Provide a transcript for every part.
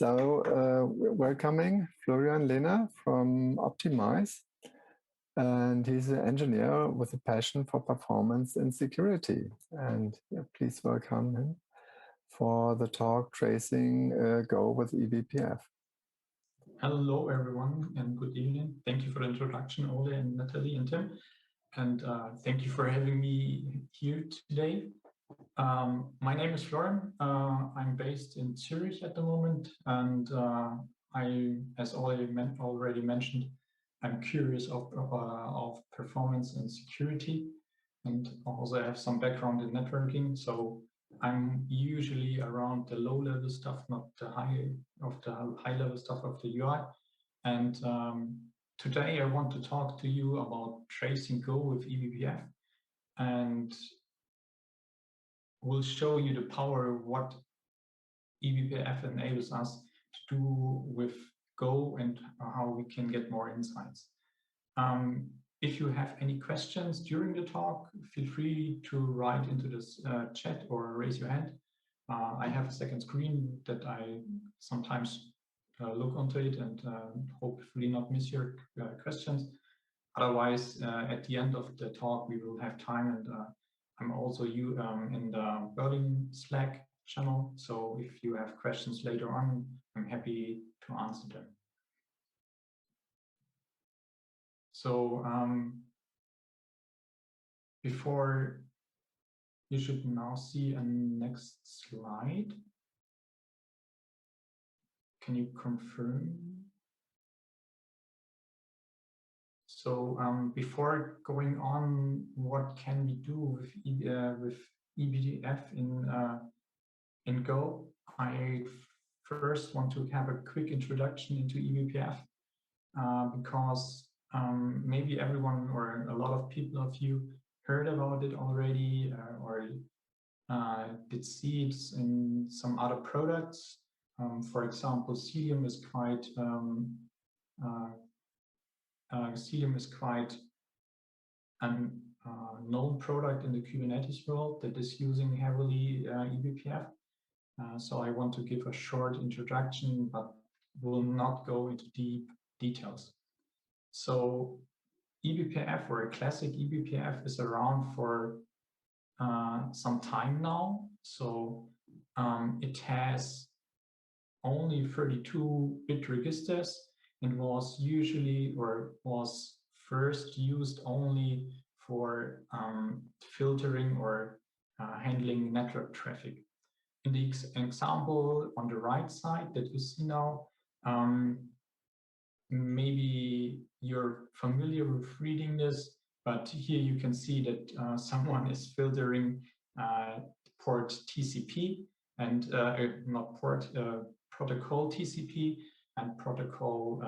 We're welcoming Florian Lehner from Optimyze, and he's an engineer with a passion for performance and security. And please welcome him for the talk Tracing Go with eBPF. Hello, everyone, and good evening. Thank you for the introduction, Ole and Natalie and Tim. And thank you for having me here today. My name is Florian. I'm based in Zurich at the moment, and as already mentioned, I'm curious of performance and security, and also have some background in networking. So I'm usually around the low-level stuff, not the high-level stuff of the UI. And today I want to talk to you about tracing Go with eBPF, and we'll show you the power of what eBPF enables us to do with Go and how we can get more insights. If you have any questions during the talk, feel free to write into this chat or raise your hand. I have a second screen that I sometimes look onto it and hopefully not miss your questions. Otherwise, at the end of the talk, we will have time, and I'm also in the Berlin Slack channel. So if you have questions later on, I'm happy to answer them. So before, you should now see a next slide. Can you confirm? So before going on, what can we do with eBPF in Go? I first want to have a quick introduction into eBPF because maybe everyone or a lot of people of you heard about it already or did see it in some other products. For example, Cilium is quite a known product in the Kubernetes world that is using heavily eBPF. So I want to give a short introduction, but will not go into deep details. So eBPF, or a classic eBPF, is around for some time now. So it has only 32-bit registers and was first used only for filtering or handling network traffic. In the example on the right side that you see now, maybe you're familiar with reading this, but here you can see that someone is filtering port TCP and not port, protocol TCP and protocol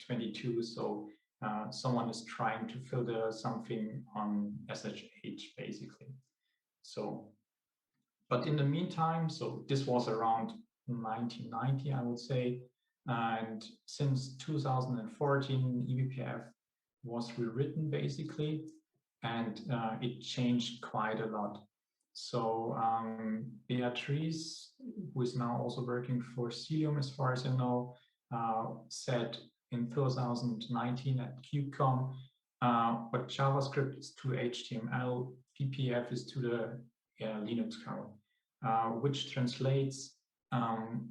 22. So someone is trying to filter something on SSH basically. So, but in the meantime, so this was around 1990, I would say. And since 2014, eBPF was rewritten basically, and it changed quite a lot. So Beatrice, who is now also working for Cilium, as far as I know, said in 2019 at KubeCon, what JavaScript is to HTML, PPF is to the Linux kernel, which translates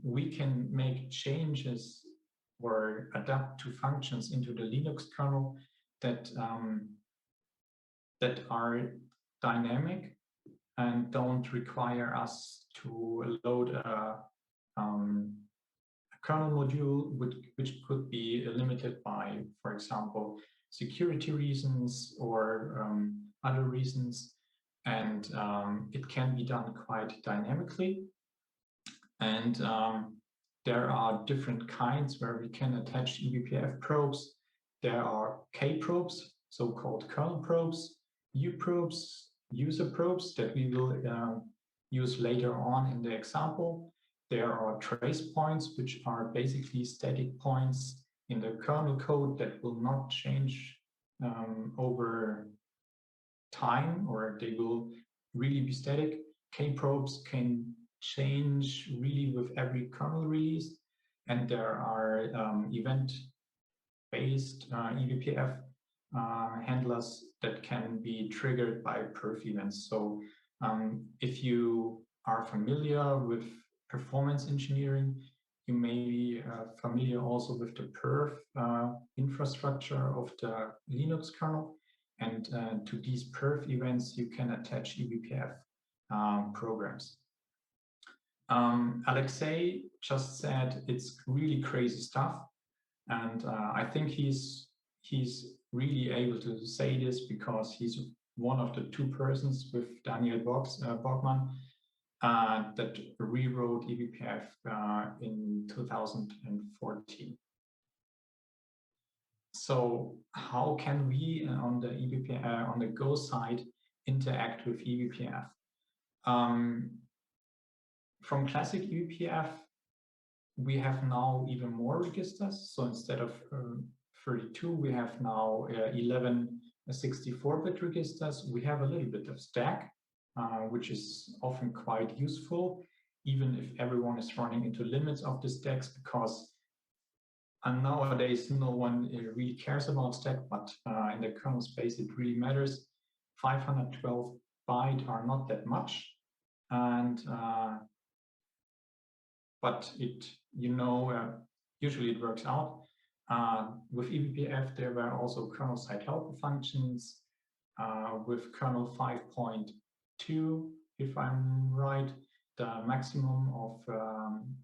we can make changes or adapt to functions into the Linux kernel that that are dynamic and don't require us to load a kernel module, which could be limited by, for example, security reasons or other reasons. And it can be done quite dynamically. And there are different kinds where we can attach eBPF probes. There are K probes, so-called kernel probes, U probes, user probes that we will use later on in the example. There are trace points, which are basically static points in the kernel code that will not change over time, or they will really be static. K probes can change really with every kernel release. and there are event-based eBPF handlers that can be triggered by perf events. So if you are familiar with performance engineering, you may be familiar also with the perf infrastructure of the Linux kernel. And to these perf events, you can attach eBPF programs. Alexei just said it's really crazy stuff. And I think he's really able to say this because he's one of the two persons with Daniel Borgmann that rewrote eBPF in 2014. So how can we on the eBPF on the Go side interact with eBPF? From classic eBPF, we have now even more registers. So instead of 32, we have now 11 64-bit registers. We have a little bit of stack, which is often quite useful, even if everyone is running into limits of the stacks, because nowadays no one really cares about stack, but in the kernel space it really matters. 512 byte are not that much, and but it, usually it works out. With eBPF, there were also kernel-side helper functions. With kernel 5.2, if I'm right, the maximum of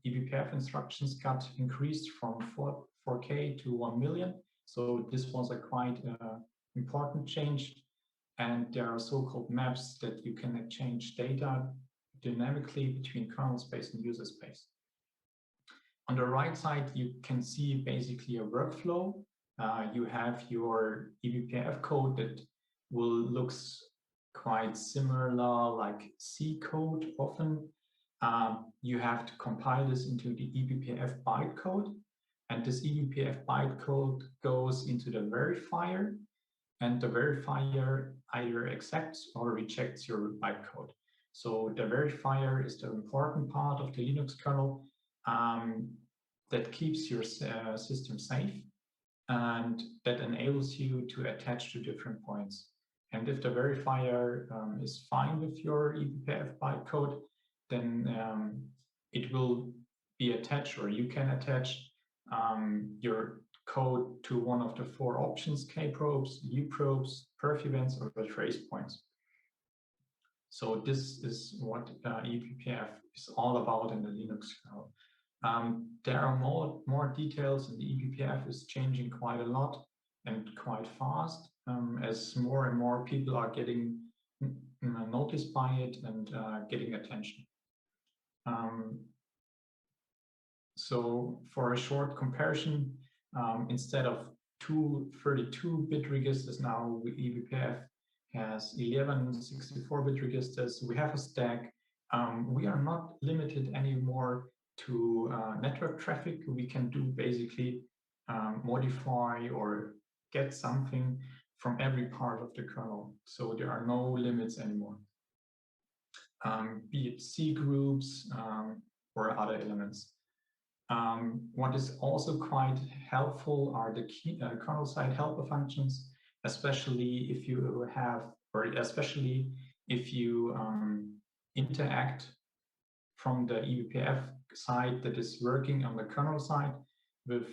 eBPF instructions got increased from 4K to 1 million. So this was a quite important change. And there are so-called maps that you can exchange data dynamically between kernel space and user space. On the right side, you can see basically a workflow. You have your eBPF code that looks quite similar like C code often. You have to compile this into the eBPF bytecode, and this eBPF bytecode goes into the verifier, and the verifier either accepts or rejects your bytecode. So the verifier is the important part of the Linux kernel that keeps your system safe and that enables you to attach to different points. And if the verifier is fine with your eBPF bytecode, then it will be attached, or you can attach your code to one of the 4 options: kprobes, uprobes, perf events, or the trace points. So this is what eBPF is all about in the Linux kernel. There are more details, and the eBPF is changing quite a lot and quite fast as more and more people are getting noticed by it and getting attention. So for a short comparison, instead of 2 32-bit registers, now eBPF has 11 64-bit registers. We have a stack. We are not limited anymore to network traffic. We can do basically modify or get something from every part of the kernel. So there are no limits anymore, be it C groups or other elements. What is also quite helpful are the kernel-side helper functions, especially if you have, or especially if you interact from the eBPF side that is working on the kernel side with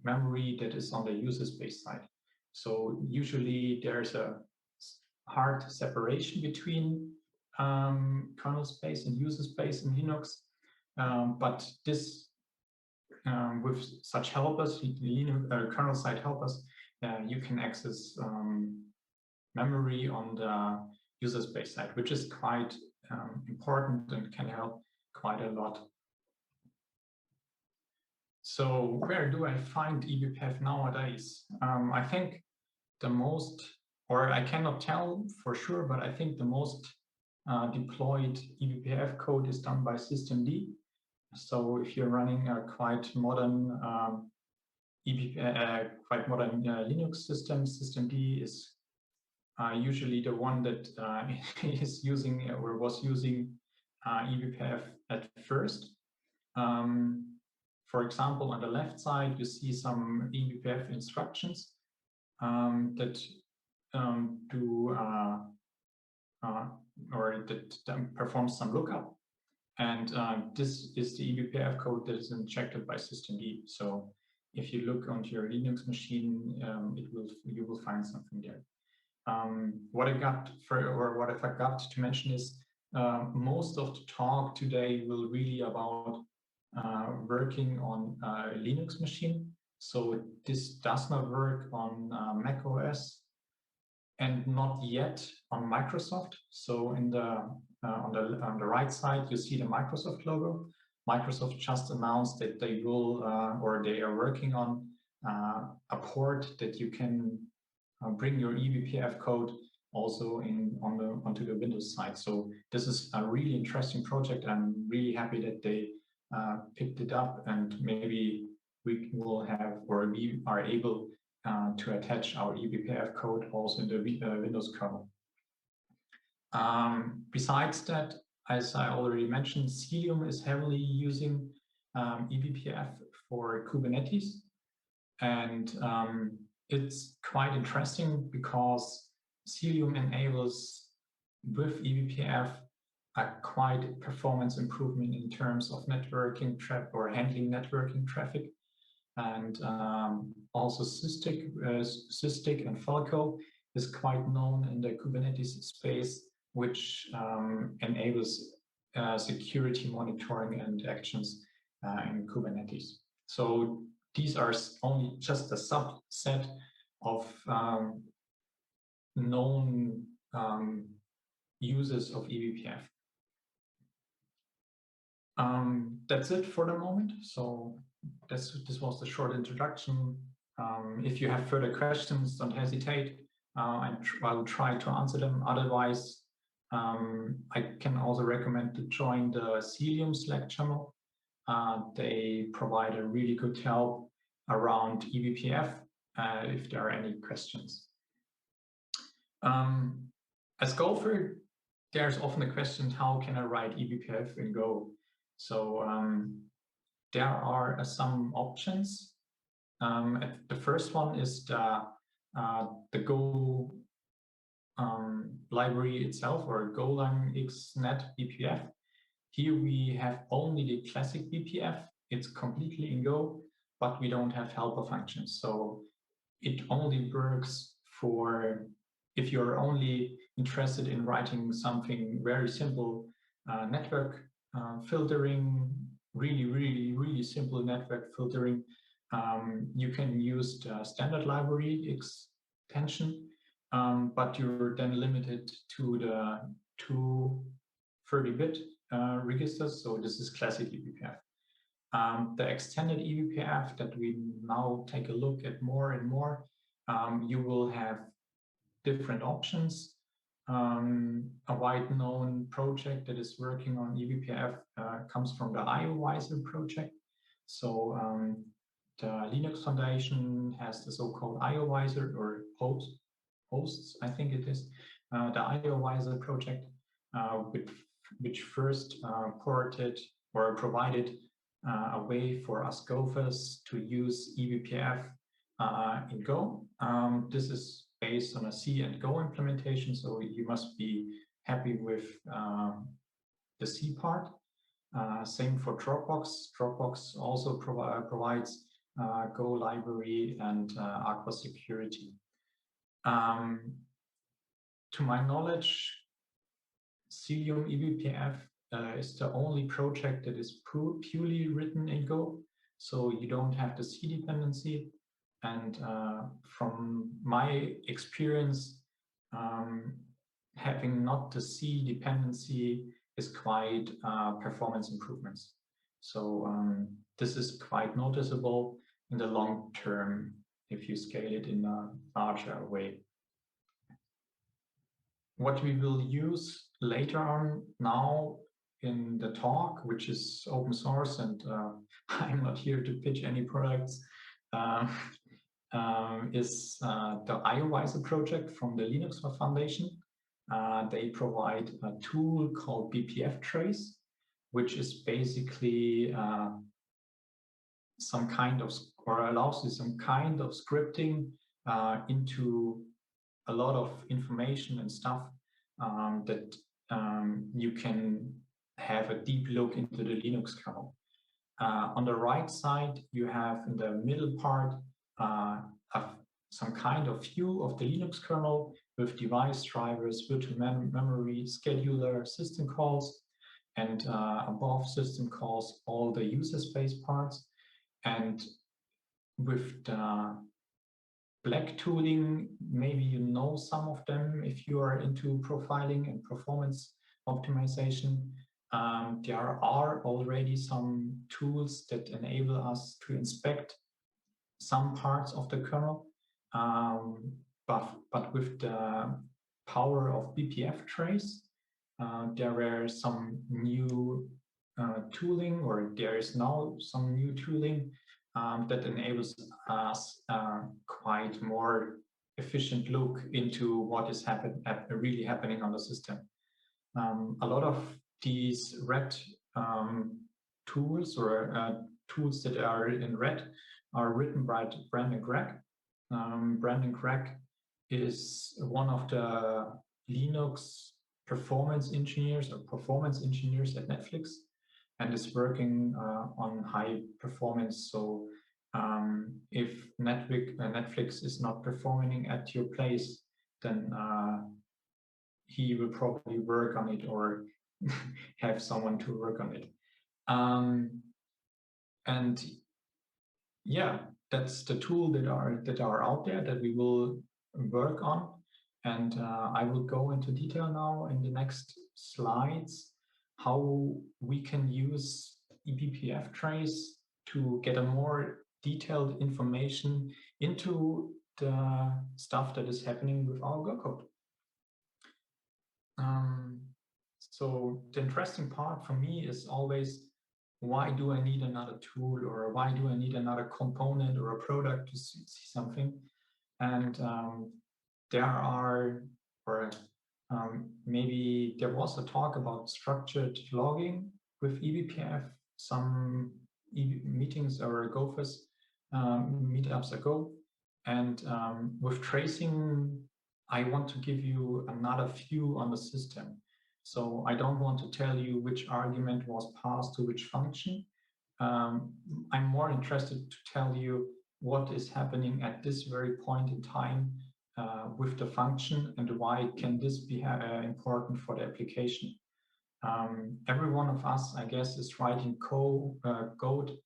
memory that is on the user space side. So usually there's a hard separation between kernel space and user space in Linux, but this with such helpers, kernel side helpers, you can access memory on the user space side, which is quite important and can help quite a lot. So where do I find eBPF nowadays? I think the most, or I cannot tell for sure, but I think the most deployed eBPF code is done by systemd. So if you're running a quite modern Linux system, systemd is usually the one that is using or was using eBPF at first. For example, on the left side, you see some eBPF instructions that do or that performs some lookup. And this is the eBPF code that is injected by systemd. So if you look onto your Linux machine, you will find something there. What I forgot to mention is most of the talk today will really about working on a Linux machine. So this does not work on Mac OS and not yet on Microsoft. So in the on the right side, you see the Microsoft logo. Microsoft just announced that they will or they are working on a port that you can bring your eBPF code also onto the Windows side. So this is a really interesting project. I'm really happy that they picked it up, and maybe we will have, or we are able to attach our eBPF code also in the Windows kernel. Besides that, as I already mentioned, Cilium is heavily using eBPF for Kubernetes. And it's quite interesting because Cilium enables with eBPF a quite performance improvement in terms of networking traffic or handling networking traffic. And also Sysdig and Falco is quite known in the Kubernetes space, which enables security monitoring and actions in Kubernetes. So these are only just a subset of known uses of eBPF. That's it for the moment. So this was the short introduction. If you have further questions, don't hesitate. I will try to answer them. Otherwise, I can also recommend to join the Cilium Slack channel. They provide a really good help around eBPF if there are any questions. As Golfer, there's often a question, how can I write eBPF in Go? So there are some options. The first one is the Go library itself, or Golang XNet BPF. Here we have only the classic BPF. It's completely in Go, but we don't have helper functions. So it only works for if you're only interested in writing something very simple, network filtering, really simple network filtering. You can use the standard library extension, but you're then limited to the 230-bit registers. So this is classic eBPF. The extended eBPF that we now take a look at more and more, you will have different options. A wide-known project that is working on eBPF comes from the IOWiser project. So the Linux Foundation has the so-called IOWiser, or hosts, I think it is, the IOWiser project, which first ported or provided a way for us Gophers to use eBPF in Go. This is based on a C and Go implementation, so you must be happy with the C part. Same for Dropbox. Dropbox also provides Go library and Aqua security. To my knowledge, Cilium eBPF is the only project that is purely written in Go, so you don't have the C dependency. And from my experience, having not the C dependency is quite performance improvements. So this is quite noticeable in the long term if you scale it in a larger way. What we will use later on now in the talk, which is open source, and I'm not here to pitch any products, is the IOWiser project from the Linux Foundation. They provide a tool called BPF Trace, which is basically some kind of, or allows you some kind of scripting into a lot of information and stuff that you can have a deep look into the Linux kernel. On the right side, you have in the middle part some kind of view of the Linux kernel with device drivers, virtual memory, scheduler, system calls, and above system calls, all the user space parts. And with the black tooling, maybe you know some of them if you are into profiling and performance optimization. There are already some tools that enable us to inspect some parts of the kernel, but with the power of BPF trace, there were some new tooling, or there is now some new tooling that enables us quite more efficient look into what is really happening on the system. A lot of these red tools, or tools that are in red, are written by Brandon Gregg. Brandon Gregg is one of the Linux performance engineers at Netflix, and is working on high performance. So if Netflix is not performing at your place, then he will probably work on it, or have someone to work on it. And yeah, that's the tool that are out there that we will work on. And I will go into detail now in the next slides how we can use eBPF trace to get a more detailed information into the stuff that is happening with our Go code. So the interesting part for me is always, why do I need another tool, or why do I need another component or a product to see something? And there are, or maybe there was a talk about structured logging with eBPF, some meetings or GoFest meetups ago. And with tracing, I want to give you another view on the system. So I don't want to tell you which argument was passed to which function. I'm more interested to tell you what is happening at this very point in time with the function, and why can this be important for the application. Every one of us, I guess, is writing Go code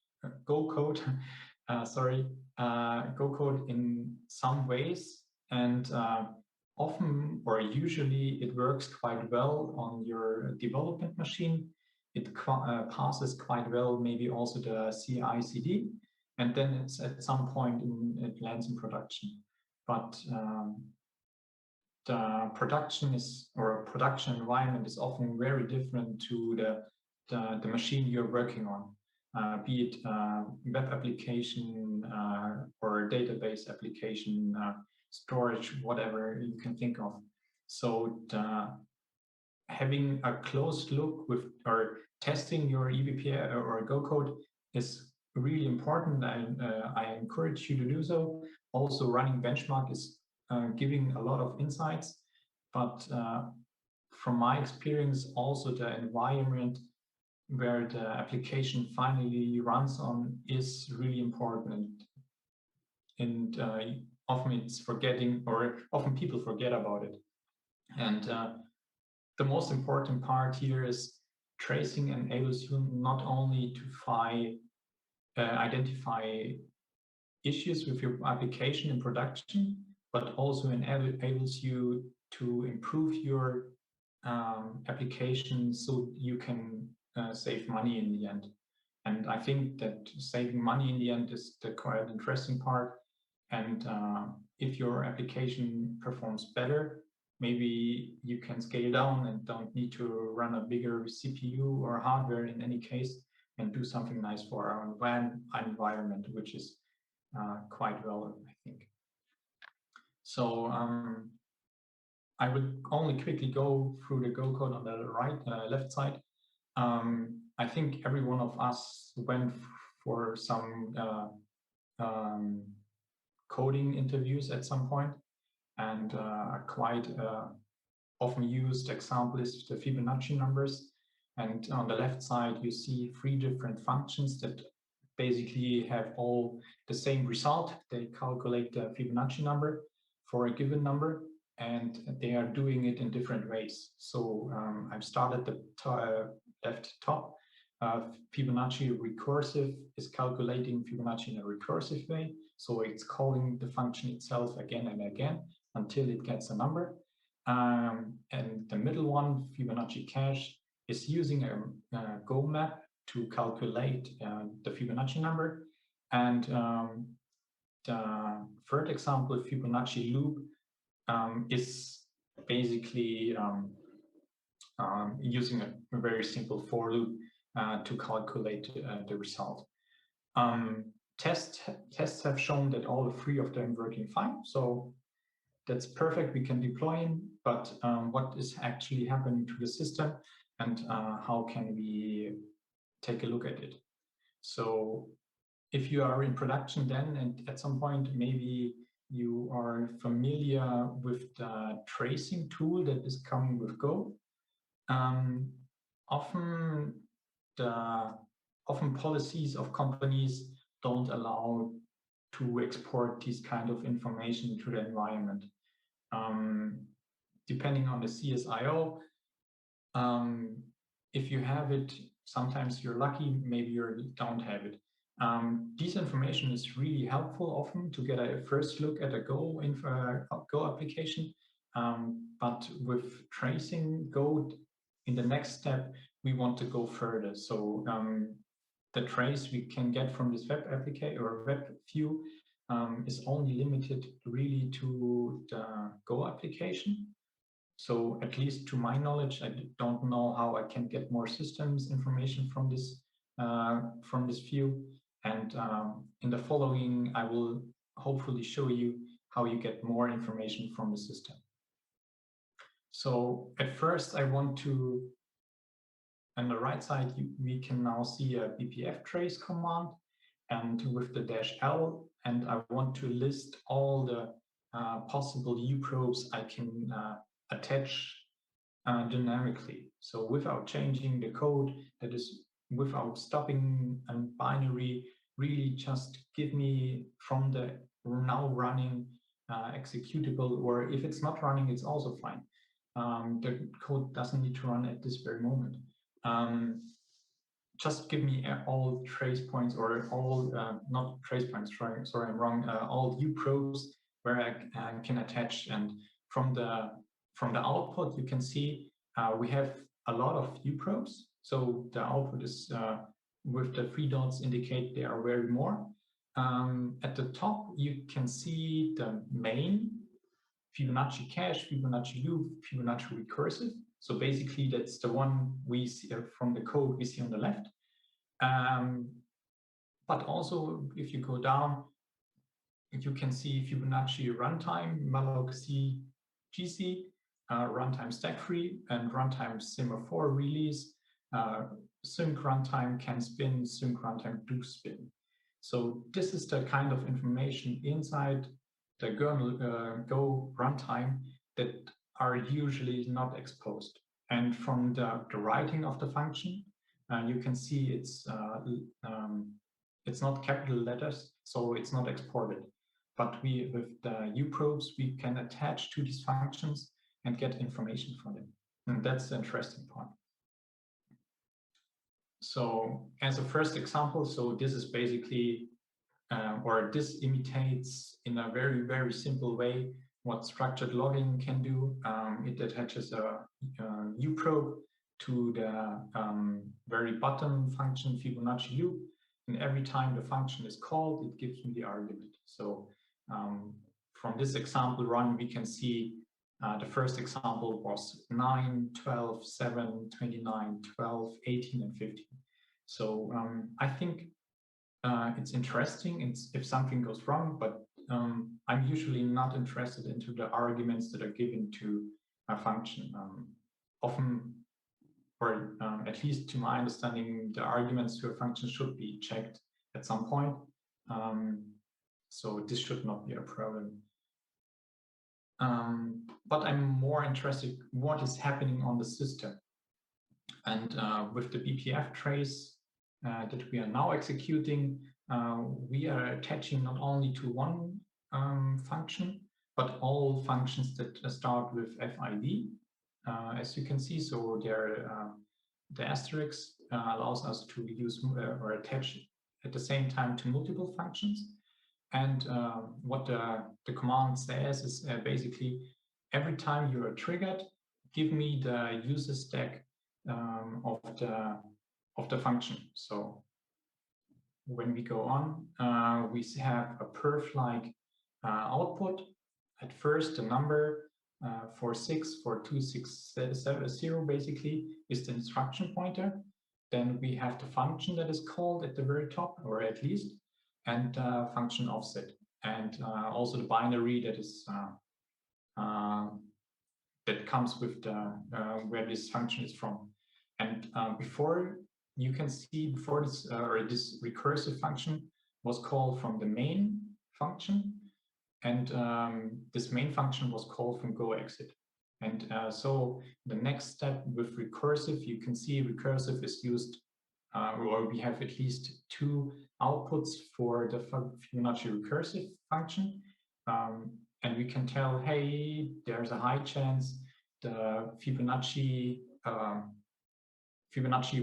in some ways, and often, or usually, it works quite well on your development machine. It passes quite well, maybe also the CI/CD, and then it's at some point it lands in production. But the production environment is often very different to the machine you're working on, be it web application or database application, storage, whatever you can think of. So having a close look with, or testing your eBPF or Go code is really important. I encourage you to do so. Also, running benchmark is giving a lot of insights, but from my experience, also the environment where the application finally runs on is really important. And often it's forgetting, or often people forget about it. And the most important part here is tracing enables you not only to identify issues with your application in production, but also enables you to improve your application so you can save money in the end. And I think that saving money in the end is the quite interesting part. And if your application performs better, maybe you can scale down and don't need to run a bigger CPU or hardware in any case, and do something nice for our WAN environment, which is quite well, I think. So I will only quickly go through the Go code on the left side. I think every one of us went for some coding interviews at some point. And a quite often used example is the Fibonacci numbers. And on the left side, you see 3 different functions that basically have all the same result. They calculate the Fibonacci number for a given number, and they are doing it in different ways. So I've started the left top. Fibonacci recursive is calculating Fibonacci in a recursive way. So it's calling the function itself again and again until it gets a number. And the middle one, Fibonacci cache, is using a Go map to calculate the Fibonacci number. And the third example, Fibonacci loop, is basically using a very simple for loop to calculate the result. Tests have shown that all 3 of them working fine. So that's perfect, we can deploy in, but what is actually happening to the system and how can we take a look at it? So if you are in production then, and at some point maybe you are familiar with the tracing tool that is coming with Go, often policies of companies don't allow to export this kind of information into the environment. Depending on the CSIO, if you have it, sometimes you're lucky, maybe you don't have it. This information is really helpful often to get a first look at a Go application, but with tracing Go, in the next step, we want to go further. So the trace we can get from this web application or web view is only limited really to the Go application. So at least to my knowledge, I don't know how I can get more systems information from this view. And in the following, I will hopefully show you how you get more information from the system. So at first, I want to, on the right side, we can now see a BPF trace command, and with the -L, and I want to list all the possible uprobes I can attach dynamically. So without changing the code, that is without stopping a binary, really just give me from the now running executable, or if it's not running, it's also fine. The code doesn't need to run at this very moment. Just give me all trace points, or all, not trace points, sorry, I'm wrong, all uprobes where I can attach. And from the output, you can see we have a lot of uprobes. So the output is with the 3 dots indicate there are very more. At the top, you can see the main Fibonacci cache, Fibonacci loop, Fibonacci recursive. So basically, that's the one we see from the code we see on the left. But also, if you go down, you can see Fibonacci runtime, malloc c, gc, runtime stack free, and runtime semaphore release, sync runtime can spin, sync runtime do spin. So this is the kind of information inside the Go runtime that are usually not exposed. And from the writing of the function, you can see it's not capital letters, so it's not exported. But with the uprobes, we can attach to these functions and get information from them. And that's the interesting part. So as a first example, so this is basically, or this imitates in a very, very simple way what structured logging can do. It attaches a uprobe to the very bottom function Fibonacci loop. And every time the function is called, it gives me the argument. So from this example run, we can see the first example was 9, 12, 7, 29, 12, 18, and 15. So I think it's interesting if something goes wrong, but I'm usually not interested into the arguments that are given to a function. Often, or at least to my understanding, the arguments to a function should be checked at at some point. So this should not be a problem. But I'm more interested what is happening on the system. And with the BPF trace that we are now executing, we are attaching not only to one function, but all functions that start with FID, as you can see. So there, the asterisk allows us to use or attach at the same time to multiple functions. And what the command says is basically every time you are triggered, give me the user stack of the function. So when we go on, we have a perf-like output. At first, the number 464260 basically is the instruction pointer. Then we have the function that is called at the very top, or at least, and function offset, and also the binary that is that comes with the where this function is from. And before, you can see before this or this recursive function was called from the main function, and this main function was called from goExit. And so the next step with recursive, you can see recursive is used, or we have at least two outputs for the Fibonacci recursive function. And we can tell, hey, there's a high chance the Fibonacci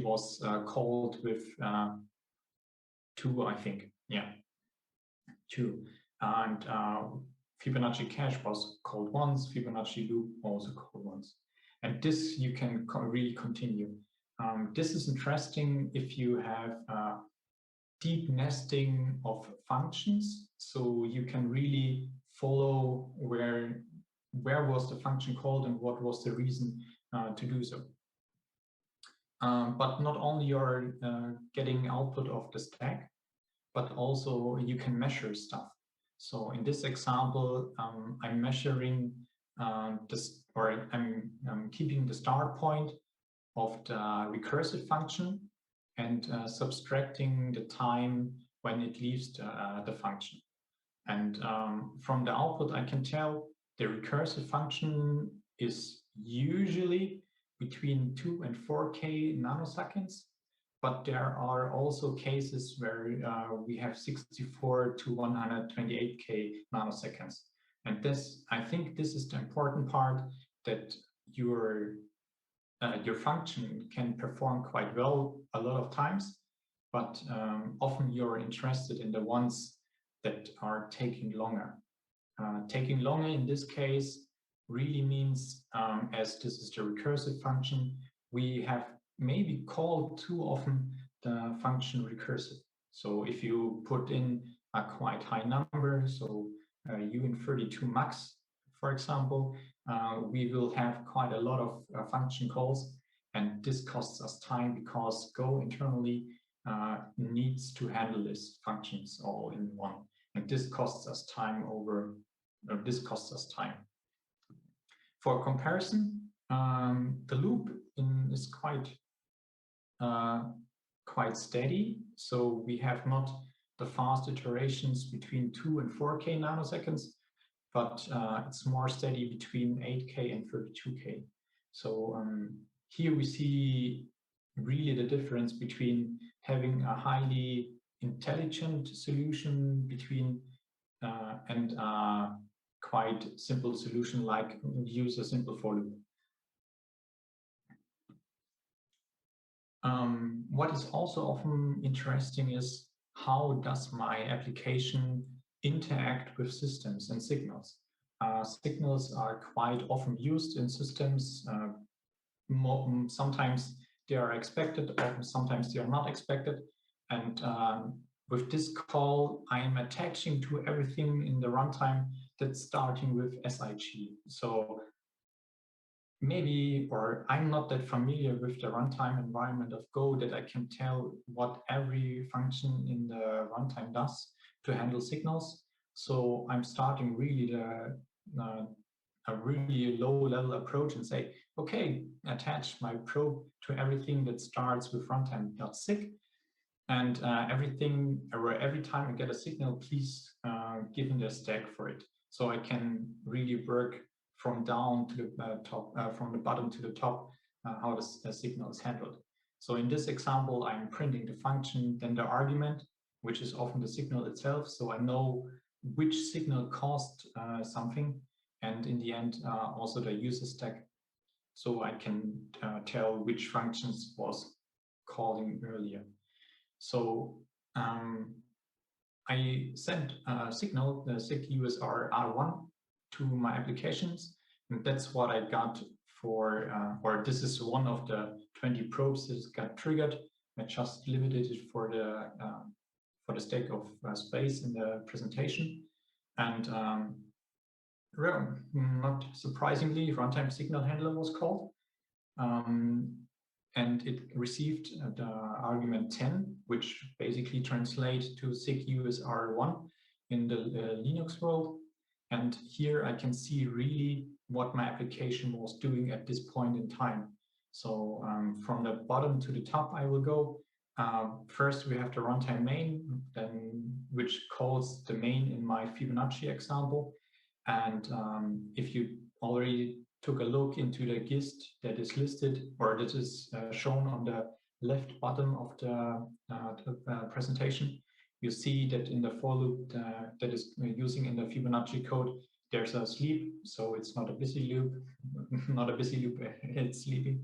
was called with 2, I think. Yeah, 2. And Fibonacci cache was called once, Fibonacci loop also called once. And this you can really continue. This is interesting if you have deep nesting of functions, so you can really follow where was the function called and what was the reason to do so. But not only you're getting output of the stack, but also you can measure stuff. So in this example, I'm measuring this, or I'm keeping the start point of the recursive function and subtracting the time when it leaves the function. And from the output, I can tell the recursive function is usually between 2 and 4K nanoseconds, but there are also cases where we have 64 to 128K nanoseconds. And this, I think this is the important part, that your function can perform quite well a lot of times, but often you're interested in the ones that are taking longer. Taking longer in this case really means, as this is the recursive function, we have maybe called too often the function recursive. So if you put in a quite high number, so UN32 max, for example, we will have quite a lot of function calls, and this costs us time because Go internally needs to handle these functions all in one, and this costs us time For comparison, the loop is quite steady, so we have not the fast iterations between 2 and 4K nanoseconds, but it's more steady between 8K and 32K. So here we see really the difference between having a highly intelligent solution and a quite simple solution like use a simple for loop. What is also often interesting is how does my application interact with systems and signals. Signals are quite often used in systems. Sometimes they are expected, often sometimes they are not expected. And with this call, I am attaching to everything in the runtime that's starting with SIG. So maybe, or I'm not that familiar with the runtime environment of Go that I can tell what every function in the runtime does to handle signals. So I'm starting really a really low-level approach and say, okay, attach my probe to everything that starts with runtime.sig. And every time I get a signal, please give me the stack for it, so I can really work from down to the top, from the bottom to the top, how the signal is handled. So in this example, I'm printing the function, then the argument, which is often the signal itself. So I know which signal caused something, and in the end, also the user stack. So I can tell which functions was calling earlier. So I sent a signal, the SIG USR R1, to my applications, and that's what I got for, or this is one of the 20 probes that got triggered. I just limited it for the sake of space in the presentation, and not surprisingly, runtime signal handler was called. And it received the argument 10, which basically translates to SIG USR1 in the Linux world. And here I can see really what my application was doing at this point in time. So from the bottom to the top, I will go. First, we have the runtime main, then which calls the main in my Fibonacci example. And if you already took a look into the gist that is listed, or that is shown on the left bottom of the presentation, you see that in the for loop that is using in the Fibonacci code, there's a sleep, so it's not a busy loop, not a busy loop, it's sleeping.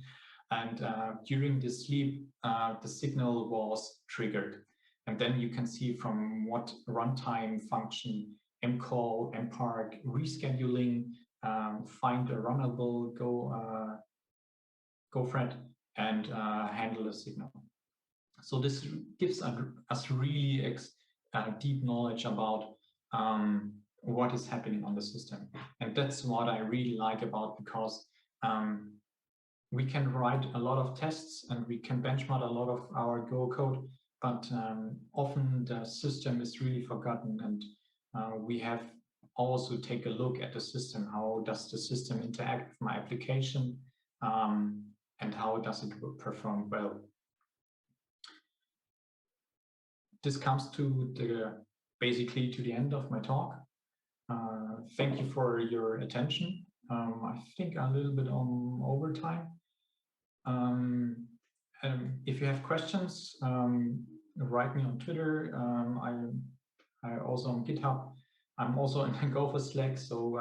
And during the sleep, the signal was triggered. And then you can see from what runtime function, mcall, mpark, rescheduling, find a runnable go thread, and handle a signal. So this gives us really deep knowledge about what is happening on the system. And that's what I really like about, because we can write a lot of tests and we can benchmark a lot of our Go code, but often the system is really forgotten, and we have also take a look at the system. How does the system interact with my application, and how does it perform well? This comes to basically to the end of my talk. Thank you for your attention. I think I'm a little bit on overtime. If you have questions, write me on Twitter. I'm also on GitHub. I'm also in the Gopher Slack, so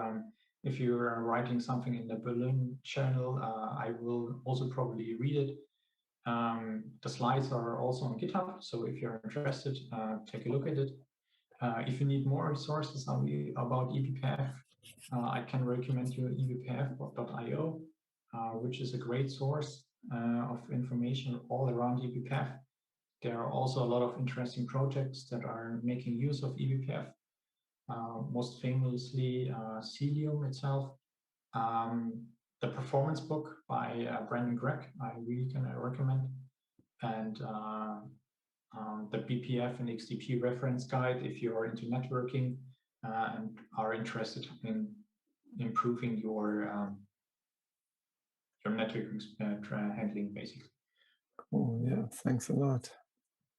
if you're writing something in the Berlin channel, I will also probably read it. The slides are also on GitHub, so if you're interested, take a look at it. If you need more resources about eBPF, I can recommend you eBPF.io, which is a great source of information all around eBPF. There are also a lot of interesting projects that are making use of eBPF. Most famously, Cilium itself. The performance book by Brandon Gregg, I really can recommend. And the BPF and XDP reference guide if you are into networking and are interested in improving your networking handling, basically. Cool. Yeah, thanks a lot.